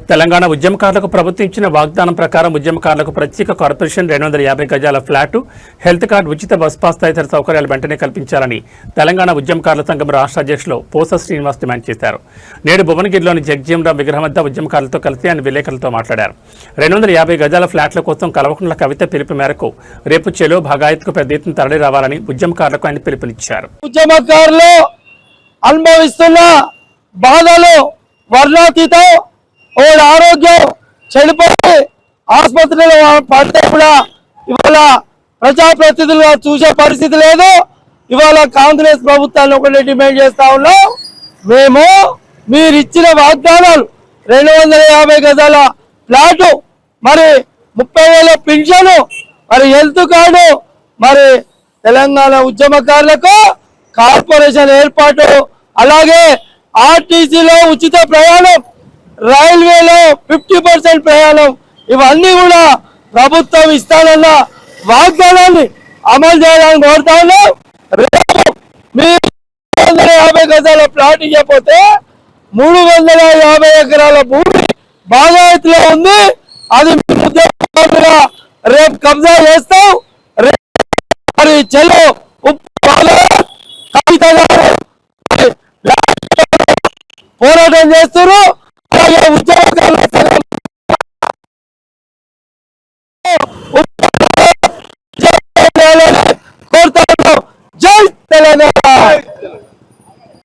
తెలంగాణ ఉద్యమకారులకు ప్రభుత్వం ఇచ్చిన వాగ్దానం ప్రకారం ఉద్యమకారులకు ప్రత్యేక కార్పొరేషన్ 250 గజాల ఫ్లాటు, హెల్త్ కార్డు, ఉచిత బస్ పాస్ తదితర సౌకర్యాలు వెంటనే కల్పించాలని తెలంగాణ ఉద్యమకారుల సంఘం రాష్ట్ర అధ్యక్షులు పోస శ్రీనివాస్ డిమాండ్ చేశారు. నేడు భువనగిరిలోని జగ్జీవన్రామ్ విగ్రహం వద్ద ఉద్యమకారులతో కలిసి ఆయన విలేకరులతో మాట్లాడారు. 250 గజాల ఫ్లాట్ల కోసం కల్వకుంట్ల కవిత పిలుపు మేరకు రేపు చెలో భగాయత్కు పెద్ద ఎత్తున తరలి రావాలని ఉద్యమకారులకు ఆయన పిలుపునిచ్చారు. ఉద్యమకారులు అనుభవిస్తున్న బాధలు వర్ణాతీతం. వాళ్ళ ఆరోగ్యం చెడిపోయి ఆసుపత్రిలో పడితే కూడా ఇవాళ ప్రజాప్రతినిధులుగా చూసే పరిస్థితి లేదు. ఇవాళ కాంగ్రెస్ ప్రభుత్వాన్ని ఒకటి డిమాండ్ చేస్తా ఉన్నాం. మేము మీరు ఇచ్చిన వాగ్దానాలు 250 గజాల ఫ్లాటు, మరి 30,000 పింఛను, మరి హెల్త్ కార్డు, మరి తెలంగాణ ఉద్యమకారులకు కార్పొరేషన్ ఏర్పాటు, అలాగే ఆర్టీసీలో ఉచిత ప్రయాణం, రైల్వేలో 50% ప్రయాణం, ఇవన్నీ కూడా ప్రభుత్వం ఇస్తానన్న వాగ్దానాన్ని అమలు చేయాలని కోరుతా ఉన్నాం. రేపు మీరు 250 గజాల ప్లాట్ ఇవ్వకపోతే 350 ఎకరాల భూమి బాగాయత్లో ఉంది. అది రేపు కబ్జా చేస్తాం. మరి చెలో కవిత గారు పోరాటం చేస్తున్నారు. అలాగే ఉద్యోగాలు